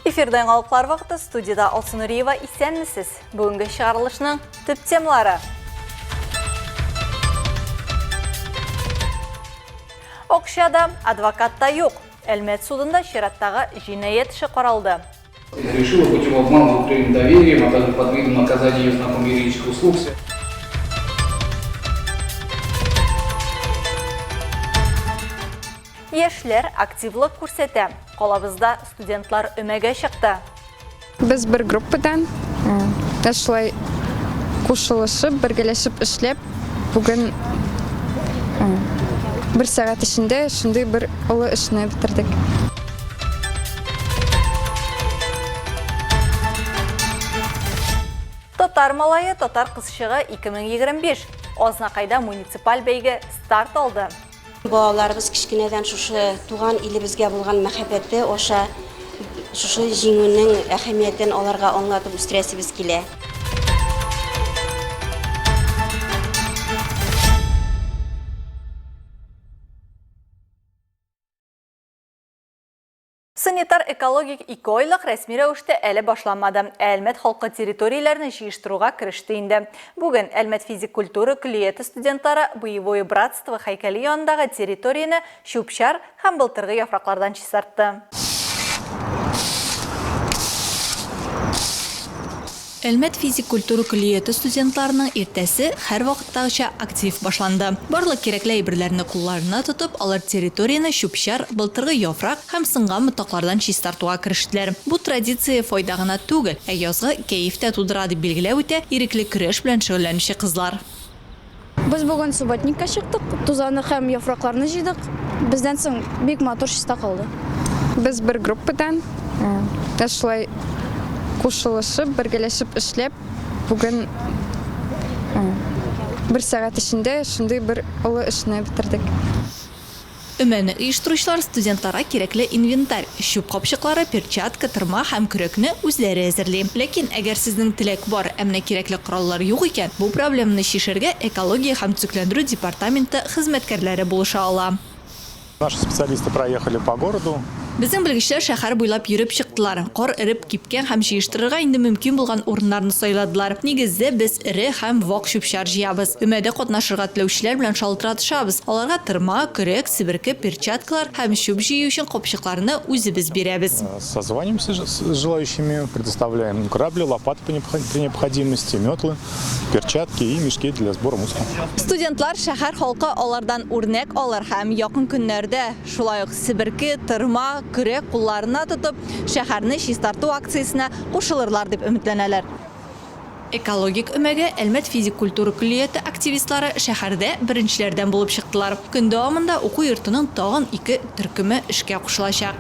Эфирден алыплар вақыты студияда Алсын Нұриева исәнмісіз. Бүгінгі шығарылышының түп темалары. Оқшада адвокатта жоқ. Әлмет судында шираттағы жинайет іші қаралды. Решила путем обмана укрепить доверием, а также под видом оказания ее знакомых юридических услуг. Ешлер активлық көрсеті. Қолабызда студентлар өмеге шықты. Біз бір группадан шулай қосылышып, біргелесіп ішлеп, бүгін бір сағат ішінде шындай бір ұлы ішіне бітірдік. Тотар малайы, тотар қысшығы 2025. Ознақайда муниципаль бәйгі старт алды. Балаларыбыз кішкенеден шушы туған илебізге болған мәхәббәтті, оша шушы жеңуінің әһәмиятен оларға аңлатып үстерәсебез килә. Санитар-экологик 2 айлық рәсми рәвештә әле башланмады. Әлмәт халқы территорияләрне җыештыруга киреште инде. Бүген Әлмәт физик-культура күллияте студентлары Боевое братство һәйкәле янындагы территорияны чүп-чар һәм былтыргы яфраклардан чистартты. Әлмәт физик-культура күллияте студентларының иртәсе һәр вакыттагыча актив башланды. Барлык кирәкле әйберләрне кулларына тотып, алар территорияны чүп-чар, былтыргы яфрак һәм сынган ботаклардан чистартуга кирештеләр. Бу традиция файда гына түгел, ә язгы кәеф тә тудыра дип билгеләп үтә ирекле көрәш белән шөгыльләнүче кызлар. Без бүген субботникка чыктык, тузаны һәм яфракларны җыйдык. Бездән соң бик матур чиста калды. Біз бір группадан шулай қосылышып, біргелесіп ішлеп, бүгін бір сағат ішінде шындай бір ұлы ішіне бітірдік. Өмәне оештыручылар студентларга кирәкле инвентарь, чүп капчыклары, перчатка, тырма һәм көрәкне үзләре әзерли. Ләкин әгәр сезнең теләк бар, әмма кирәкле кораллар юк икән, бу проблеманы чишәргә экология һәм төзекләндерү департаменты хезмәткәрләре булыша ала. Наши специалисты проехали по городу. Безнең белгечләр шәһәр буйлап йөреп чыктылар. Кар эреп кипкән һәм җыештырырга инде мөмкин булган урыннарны сайладылар. Нигездә без эре һәм вак чүп-чар җыябыз. Өмәдә катнашырга теләүчеләр белән шалтыратышабыз. Аларга тырма, көрәк, себерке, перчаткалар һәм чүп җыю өчен капчыкларны үзебез бирәбез. Созваниваемся с желающими, предоставляем грабли, лопаты при необходимости, метлы, перчатки и мешки для сбора мусора. Студентлар шәһәр халкы алардан үрнәк алыр һәм якын көннәрдә шулай ук себерке, тырма, көрәк кулларына тотып, шәһәрне чистарту акциясенә кушылырлар дип өметләнәләр. Экологик өмәгә Әлмәт физик-культура күллияте активистлары шәһәрдә беренчеләрдән булып чыктылар. Көн дәвамында уку йортының тагын 2 төркеме эшкә кушылачак.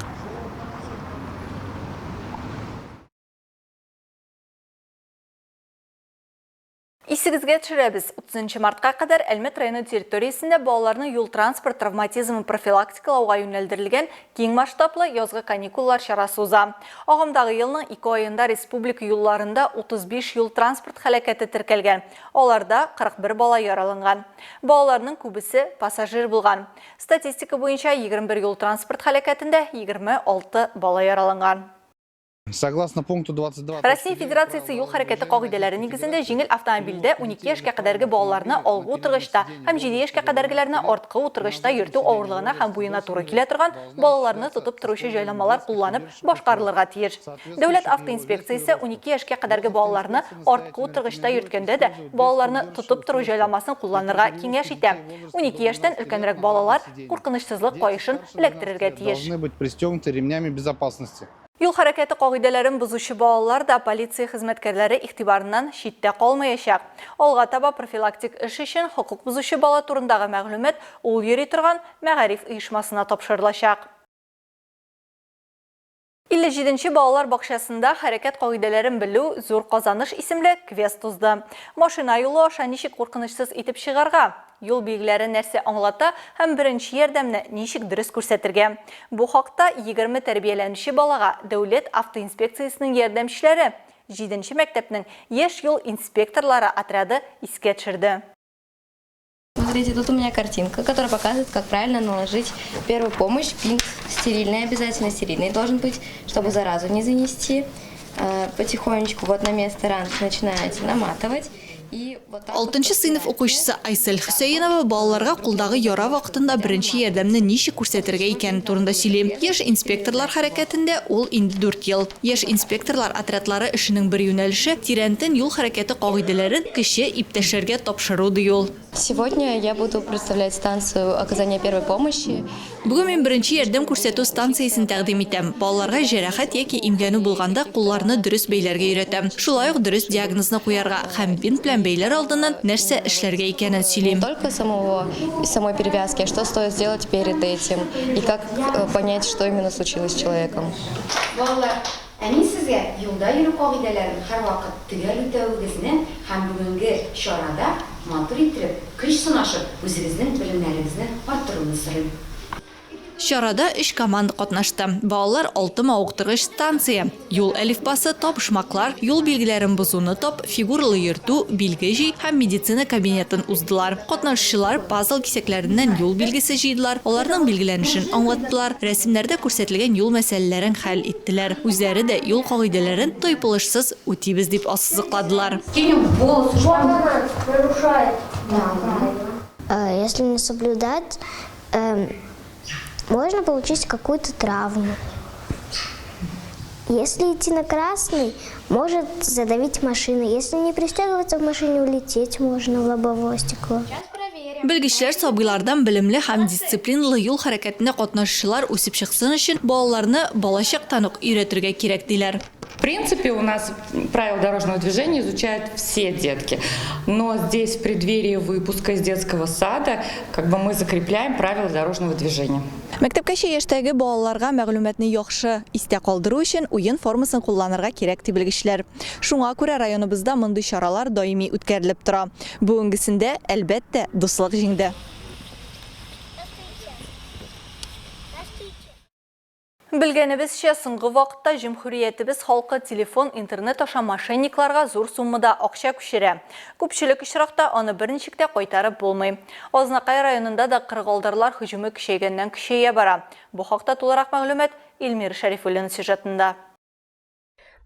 Исегезгә төшерәбез. 30 мартка кадәр Әлмәт районы территориясендә балаларны юл транспорт травматизмын профилактикалауга юнәлдерелгән киң масштаблы язгы каникуллар чарасы уза. Агымдагы елның 2 аенда республика юлларында 35 юл транспорт һәлакәте теркәлгән. Аларда 41 бала яраланган. Балаларның күбесе пассажир булган. Статистика буенча 21 юл транспорт һәлакәтендә 26 бала яраланган. Согласно пункту 22. Россия Федерациясы юл хәрәкәте кагыйдәләре нигезендә җиңел автомобильдә 12 яшькә кадәрге балаларны алгы утыргычта һәм 7 яшькә кадәргеләрне арткы утыргычта йөртү авырлыгына һәм буена туры килә торган балаларны тотып торучы җайламалар кулланып башкарылырга тиеш. Дәүләт автоинспекциясе 12 яшькә кадәрге балаларны арткы утыргычта йөрткәндә дә балаларны тотып тору җайламасын кулланырга киңәш итә. 12 яшьтән өлкәнрәк балалар куркынычсызлык каешын эләктерергә тиеш. Должны быть пристегнуты ремнями безопасности. Юл хәрәкәте кагыйдәләрен бузучы балалар да полиция хезмәткәрләре игътибарыннан читтә калмаячак. Алга таба профилактик эш өчен хокук бузучы бала турындагы мәгълүмат ул йөри торган мәгариф оешмасына тапшырылачак. 57-нче балалар бакчасында хәрәкәт кагыйдәләрен белү зур казаныш исемле квест узды. Машина юлы аша ничек куркынычсыз итеп чыгарга, юл билгеләре нәрсә аңлата һәм беренче ярдәмне ничек дөрес күрсәтергә. Бу хакта 20 тәрбияләнүче балага дәүләт автоинспекциясенең ярдәмчеләре 7-нче мәктәпнең яшь юл инспекторлары отряды искә төшерде. Смотрите, тут у меня картинка, которая показывает, как правильно наложить первую помощь. Бинт стерильный, обязательно стерильный должен быть, чтобы заразу не занести. Потихонечку вот на место ран начинаете наматывать. И вот так 6 сыйныф укучысы Айсел Хусейнова балаларга кулдагы яра вакытында беренче ярдәмне ничек күрсәтергә икән турында сөйли. Яшь инспекторлар хәрәкәтендә ул инде 4 ел. Яшь инспекторлар отрядлары эшенең бер юнәлеше тирәнтен юл хәрәкәте кагыйдәләрен кеше иптәшләргә тапшыру дию. Сегодня я буду представлять станцию оказания первой помощи. Бүген мин беренче ярдәм күрсәтү станциясен тәкъдим итәм. Балаларга җәрәхәт яки имгәнү булганда кулларны дөрес бәйләргә өйрәтәм. Шулай ук дөрес диагнозны куярга һәм бинт белән бәйләр алдыннан нәрсә эшләргә икәнен сөйлим. Не только самой перевязки, а что стоит сделать перед этим и как понять, что именно случилось с человеком. Балалар, әни сезгә юлда йөрү кагыйдәләрен һәрвакыт төгәл үтәвегезне һәм бүгенге чарада матур иттереп, көч сынашып, үзегезнең белемнәрегезне арттыруны сорыйм. Чарада 3 команда катнашты. Балалар 6 мавыктыргыч станция, юл әлифбасы, табышмаклар, юл билгеләрен бозуны топ, фигуралы йөртү, билге җый һәм медицина кабинетын уздылар. Катнашучылар пазл кисәкләреннән юл билгесе җыйдылар, аларның билгеләнешен аңлаттылар, рәсемнәрдә күрсәтелгән юл мәсьәләләрен хәл иттеләр. Үзләре дә юл кагыйдәләрен тойпылышсыз үтибез дип ассызыкладылар. Если не соблюдать, можно получить какую-то травму. Если идти на красный, может задавить машину. Если не пристегиваться в машине, улететь можно в лобовое стекло. Белгечләр сабыйлардан белемле һәм дисциплиналы юл хәрәкәтендә катнашучылар үсеп чыксын өчен балаларны балачактан ук өйрәтергә кирәк диләр. В принципе, у нас правила дорожного движения изучают все детки, но здесь в преддверии выпуска из детского сада мы закрепляем правила дорожного движения. Мәктәпкәчә яшьтәге балаларга мәгълүматны яхшы истә калдыру өчен уен формасын кулланырга кирәк ди белгечләр. Шуңа күрә районыбызда мондый чаралар даими үткәрелеп тора. Бүгенгесендә әлбәттә дуслык җиңде. Белгәнебезчә, соңгы вакытта җөмһүриятебез халкы телефон, интернет аша мошенникларга зур суммада акча күчерә. Күпчелек очракта аны берничек тә кайтарып булмый. Азнакай районында да кыргылдырлар һөҗүме көчәйгәннән көчәя бара. Бу хакта тулырак мәгълүмат Илмир Шәрифуллин сюжетында.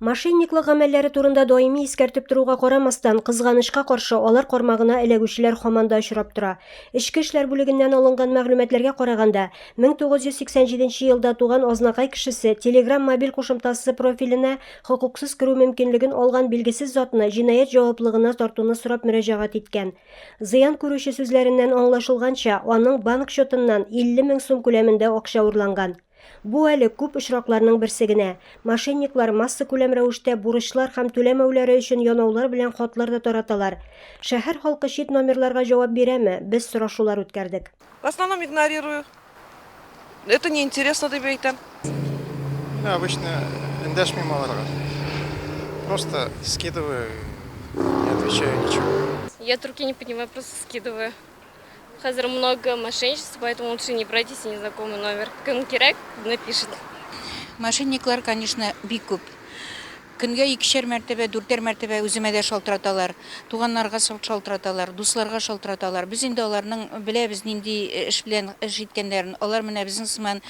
Мошенниклык гамәлләре турында даими искәртеп торуга карамастан, кызганычка каршы алар кармагына эләгүчеләр һаман да очрап тора. Ичке эшләр бүлегеннән алынган мәгълүматларга караганда, 1987 елда туган Азнакай кешесе Telegram мобиль кушымтасы профиленә хокуксыз керү мөмкинлеген алган билгесез затны җинаять җаваплылыгына тартуны сорап мөрәҗәгать иткән. Зыян күрүче сүзләреннән аңлашылганча, аның банк счетыннан 50 000 сум күләмендә акча урланган. Бу әле күп очракларның берсе генә. Мошенниклар масса күләм рәвештә бурычлар һәм түләмәүләре өчен янаулар белән хатлар да тараталар. Шәһәр халкы чит номерларга җавап бирәме? Без сорашулар үткәрдек. В основном игнорирую. Это неинтересно дип әйтәм. Я обычно эндәшмим аларга. Просто скидываю, не отвечаю ничего. Я трюки не понимаю, просто скидываю. Хазар много мошенничеств, поэтому лучше не брать, если незнакомый номер. Кем кирәк, напишет. Мошенниклар, конечно, бик күп. Көнгә 2-шәр мәртәбә, 4-тәр мәртәбә үземә дә шалтыраталар. Туганнарга шалтыраталар, дусларга шалтыраталар. Без инде аларның беләбез нинди эш белән эш иткәннәрен. Алар менә безнең сыман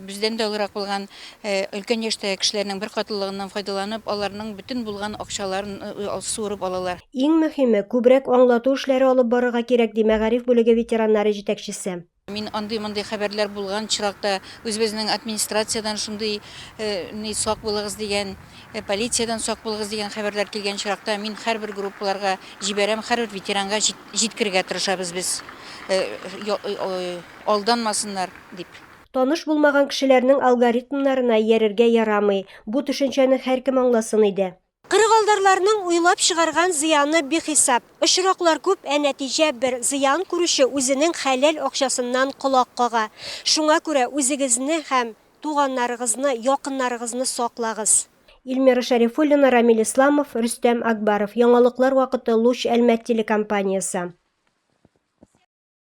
бездән дә олырак булган өлкән яшьтәге кешеләрнең бер катлылыгыннан файдаланып, аларның бөтен булган акчаларын суырып алалар. Иң мөһиме, күбрәк аңлату эшләре алып барырга кирәк ди мәгариф бүлеге ветераннары җитәкчесе. Мин андый хәбәрләр булган чиракта үзебезнең администрациядан шундый сак булыгыз дигән, полициядән сак булыгыз дигән хәбәрләр килгән чиракта мин һәрбер группаларга җибәрәм, һәрбер ветеранга җиткергә тырышабыз без. Алданмасыннар дип. Таныш булмаган кешеләрнең алгоритмнарына иярергә ярамый. Бу төшенчәне һәркем аңласын иде. Кыргылдарларның уйлап чыгарган зыяны бихисап. Очраклар күп, нәтиҗә бер. Зыян күрүче үзенең хәләл акчасыннан колак кага. Шуңа күрә үзегезне һәм туганнарыгызны, якыннарыгызны саклагыз. Илмира Шәрифуллина, Рамил Исламов, Рөстәм Акбаров. Яңалыклар вакыты Луч Әлмәт телекомпаниясе.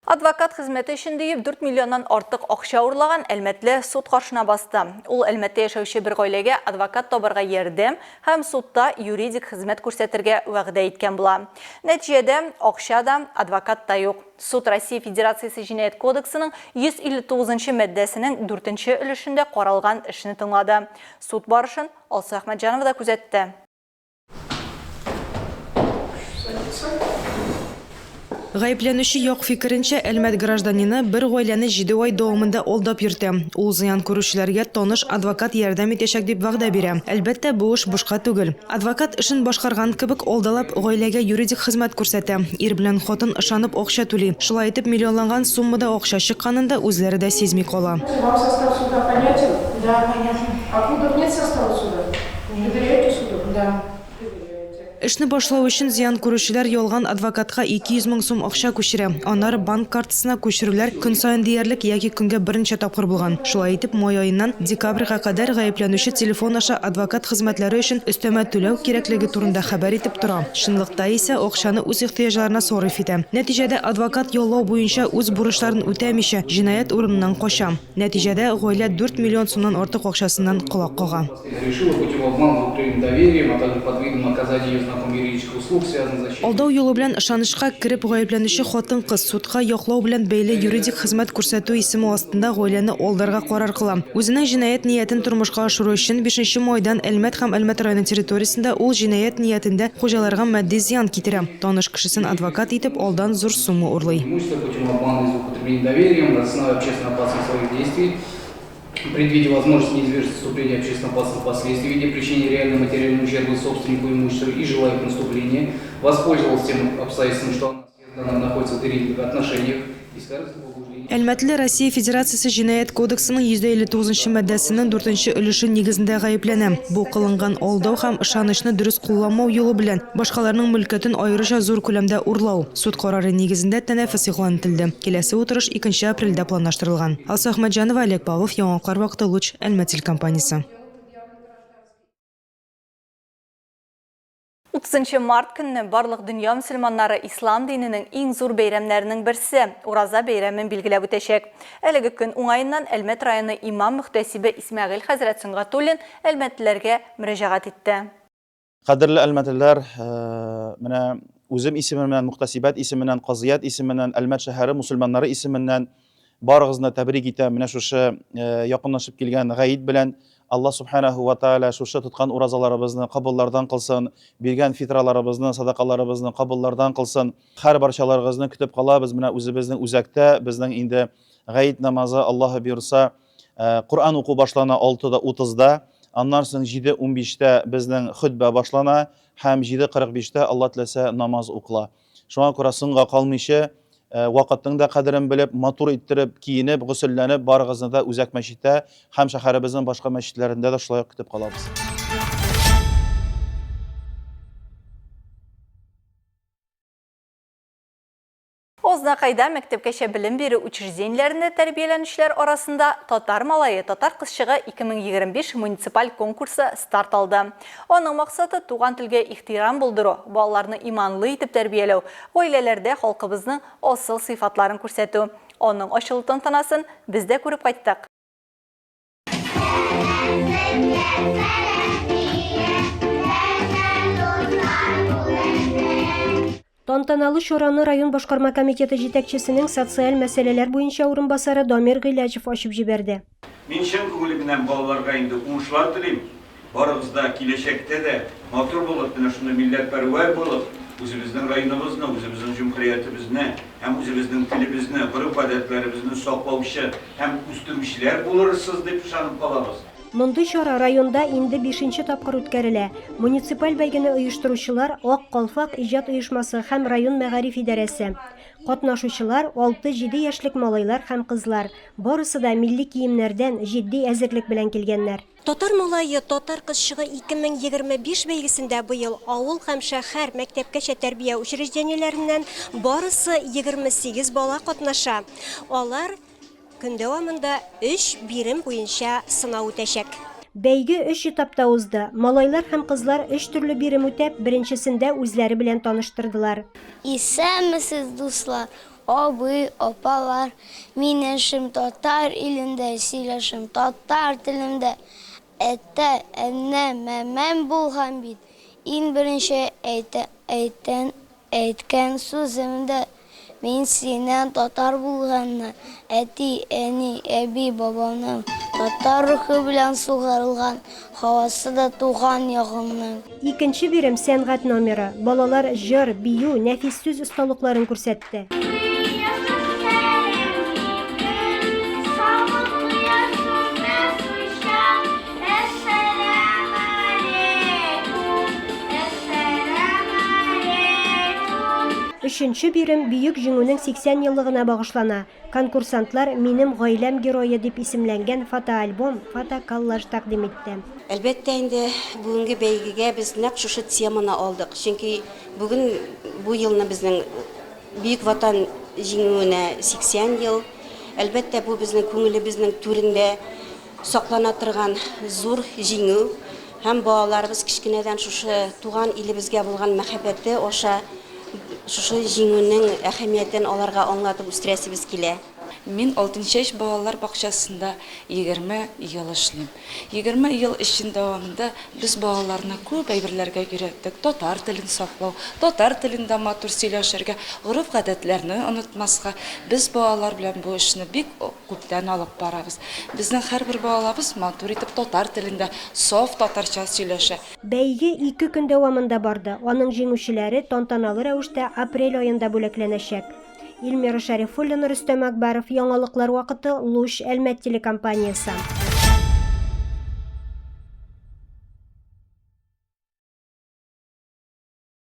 Адвокат хезмәте өчен диеп 4 миллионнан артык акча урлаган Әлмәтле суд каршына басты. Ул Әлмәттә яшәүче бер гаиләгә адвокат табарга ярдәм һәм судта юридик хезмәт күрсәтергә вәгъдә иткән була. Нәтиҗәдә акча да, адвокат та юк. Суд Россия Федерациясе Җинаять кодексының 159 маддәсенең 4-нче өлешендә каралган эшне тыңлады. Суд барышын Алса Әхмәтҗанова да күзәтте. Гаепләнүче як фикеренчә, Әлмәт гражданины бер гаиләне 7 ай дәвамында алдап йөртә. Ул зыян күрүчеләргә таныш адвокат ярдәм итәчәк дип вәгъдә бирә. Әлбәттә, бу эш бушка түгел. Адвокат эшен башкарган кебек алдалап гаиләгә юридик хезмәт күрсәтә. Ир белән хатын ышанып акча түли. Шулай итеп миллионланган суммада акча чыкканын да үзләре дә сизми кала. Вам состав суда понятен? Да, понятен. А Кудов нет состава суда? Не доверяете суду? Да. Эшне башлау өчен зыян күрүчеләр ялган адвокатка 200 мең сум акча күчерә. Аннары банк картасына күчерүләр көн саен диярлек яки көнгә беренче тапкыр булган. Шулай итеп, май аеннан декабрьгә кадәр гаепләнүче телефон аша адвокат хезмәтләре өчен өстәмә түләү кирәклеге турында хәбәр итеп тора. Чынлыкта исә акчаны үз ихтыяҗларына сарыф итә. Нәтиҗәдә адвокат яллау буенча үз бурычларын үтәмичә җинаять урыныннан кача. Нәтиҗәдә гаилә 4 миллион сумнан артык акчасыннан колак кага. Решила путем обмана укрепить доверием, а также под видом оказания ее знакомых юридических услуг, связанных с защитой. Алдау юлы белән ышанышка кирип гаепләнүче хатын-кыз судка яклау белән бәйле юридик хезмәт күрсәтү исеме астында гаиләне алдарга карар кыла. Үзенең җинаять ниятен тормышка ашыру өчен 5 майдан Әлмәт һәм Әлмәт районы территориясендә ул җинаять ниятендә хуҗаларга матди зыян китерә. Таныш кешесен адвокат итеп алдан зур сумма урлый. Путем обмана и злоупотребления доверием, на основе общественно опасных своих действий, предвидя возможность неизбежности вступления общественно опасных последствий в виде причинения реального материального ущерба собственнику имущества и желая преступления, воспользовался тем обстоятельством, что она находится в доверительных отношениях и скажет побуждение. Әлмәтле Россия Федерациясе Җинаять кодексының 159 маддәсенең 4-нче өлеше нигезендә гаепләнә. Бу кылынган алдау һәм ышанычны дөрес кулланмау юлы белән башкаларның мөлкәтен аеруча зур күләмдә урлау. Суд карары нигезендә тәнәфес игълан ителде. Киләсе утырыш 2 апрельдә планлаштырылган. Алса Әхмәтҗанова, Олег Павлов, Яңаклар вакыты Луч, Әлмәт телекомпаниясе. 30 март көнне барлык дөнья мөселманнары ислам диненең иң зур бәйрәмнәренең берсе Ураза бәйрәмен билгеләп үтәчәк. Әлеге көн уңаеннан Әлмәт районы имам мөхтәсибе Исмәгыйль хәзрәт Сөнгатуллин әлмәтлеләргә мөрәҗәгать итте. Кадерле әлмәтлеләр, менә үзем исеменнән, мөхтәсибәт исеменнән, казыят исеменнән, Әлмәт шәһәре мөселманнары исеменнән барыгызны тәбрик итәм. Менә шушы якынлашып килгән гаит белән Аллах субханаһу ва тааля шушы тоткан уразаларыбызны кабуллардан кылсын, биргән фитраларыбызны, садакаларыбызны кабуллардан кылсын. Һәр барчаларыгызны көтеп калабыз. Менә үзебезнең үзәктә безнең инде гаит намазы Аллаһы бирса, Кур'ан уку башлана 6:30-да, аннан соң 7:15-тә безнең хутба башлана һәм 7:45-тә Алла теләсә намаз укыла. Шуңа күрә соңга калмыйча вакытның да кадерен белеп, матур иттереп, киенеп, гусөлләнеп, барыгызны да үзәк мәчеттә һәм шәһәребезнең башка мәчетләрендә дә шулай көтеп калабыз. Ознакайда мәктәпкәчә белем бирү учреждениеләрендә тәрбияләнүчеләр арасында татар малае, татар кызчыгы 2025 муниципаль конкурсы старт алды. Аның максаты туган телгә ихтирам булдыру, балаларны иманлы итеп тәрбияләү, гаиләләрдә халкыбызның асыл сыйфатларын күрсәтү. Аның ачылу тантанасын без дә күреп кайттык. Тантаналы чараны район башкарма комитеты җитәкчесенең социаль мәсьәләләр буенча урынбасары Дамир Гыйләҗев ачып җибәрде. Мин чын күңелемнән балаларга инде уңышлар телим. Барыгызда киләчәктә дә матур булып, менә шундый милләтпәрвәр булып, үзебезнең районыбызны, үзебезнең җәмгыятебезне һәм үзебезнең телебезне, гореф-гадәтләребезне саклаучы һәм үстерүчеләр булырсыз дип ышанып калабыз. Мондый чара районда инде 5-нче тапкыр үткәрелә. Муниципаль бәйгене оештыручылар Ак Калфак иҗат оешмасы һәм район мәгариф идарәсе. Катнашучылар 6-7 яшьлек малайлар һәм кызлар. Барысы да милли киемнәрдән җитди әзерлек белән килгәннәр. Татар малае, татар кызчыгы 2025 бәйгесендә быел авыл һәм шәһәр мәктәпкәчә тәрбия учреждениеләреннән барысы 28 бала катнаша. Алар көн дәвамында 3 бирем буенча сынау үтәчәк. Бәйге 3 этапта узды. Малайлар һәм кызлар 3 төрле бирем үтәп, беренчесендә үзләре белән таныштырдылар. Исәнмесез, дуслар? абый, апалар. Мин эшем татар илендә, сөйләшем татар телендә. Әтә, әнә, мәмәм булган бит. Ин беренче әйткән сүземдә мин синнән татар булганны. Әти, әни, әби, бабамның татар рухы белән сугарылган, һавасы да туган ягымның. Икенче бирем сәнгать номеры. Балалар җыр, бию, нәфис сүз осталыкларын күрсәтте. Өченче бирем бөек җиңүнең 80 еллыгына багышлана. Конкурсантлар минем гаиләм герое дип исемләнгән фотоальбом, фотоколлаж тәкъдим итте. Әлбәттә инде бүгенге бәйгегә без нәкъ шушы теманы алдык. Чөнки бүген бу елны безнең бөек ватан җиңүенә 80 ел. Әлбәттә бу безнең күңелебезнең түрендә саклана торган зур җиңү һәм балаларыбыз кичкенәдән шушы туган илебезгә булган мәхәббәте аша шушы җиңүнең әһәмиятен аларга аңлатып үстерәсебез килә. Мин 6нчы яшь балалар бакчасында 20 ел эшлим. 20 ел эшен дәвамында без балаларны күп әйберләргә өйрәттек. Татар телен саклау, татар телендә матур сөйләшергә, гореф-гадәтләрне онытмаска. Без балалар белән бу эшне бик күптән алып барабыз. Безнең һәрбер балабыз матур итеп татар телендә, саф татарча сөйләшә. Бәйге 2 көн дәвамында барды. Аның җиңүчеләре тантаналы рәвештә апрель аенда бүләкләнәчәк. Илмира Шәрифуллина, Рөстәм Әкбәров, яңалыклар вакыты, Луч, Әлмәт телекомпаниясе.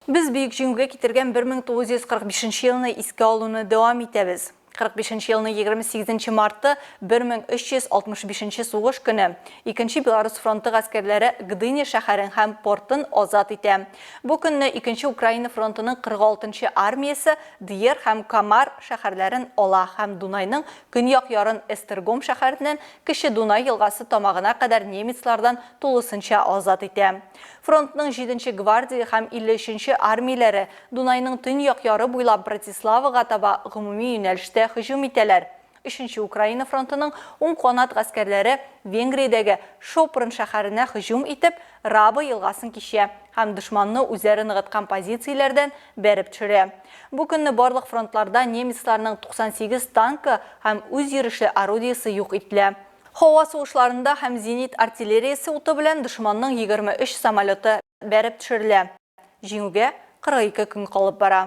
Без бөек җиңүгә китергән 1945 елны искә алуны дәвам итәбез. 45 елны 28 марты 1365 сугыш көне. Икенче Белорус фронты гаскәрләре Гдыня шәһәрен һәм портын азат итә. Бу көнне икенче Украина фронтының 46-нчы армиясе Дьер һәм Камар шәһәрләрен ала һәм Дунайның көньяк ярын Эстергом шәһәреннән Кече Дунай елгасы тамагына кадәр немецлардан тулысынча азат итә. Фронтның 7-нче гвардия һәм 53-нче армияләре Дунайның төньяк яры буйлап Братиславага таба гомуми юнәлештә һөҗүм итәләр. 3-нче Украина фронтының уң канат гаскәрләре Венгриядәге Шопрын шәһәренә һөҗүм итеп, Раба елгасын кичә һәм дошманны үзләре ныгыткан позицияләрдән бәреп төшерә. Бу көнне барлык фронтларда немецларның 98 танкы һәм үз йөреше орудиясе юк ителә. Һава сугышларында һәм зенит артиллериясе уты белән дошманның 23 самолеты бәреп төшерелә. Җиңүгә 42 көн калып бара.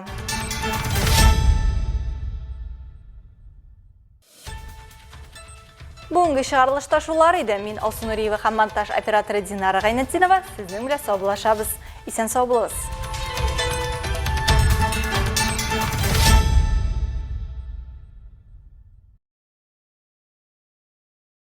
Бүгенге чыгарылышта шулар иде. Мин Алсу Нуриева һәм монтаж операторы Динара Гайнетдинова. Сезнең белән саубуллашабыз. Исән сау булыгыз.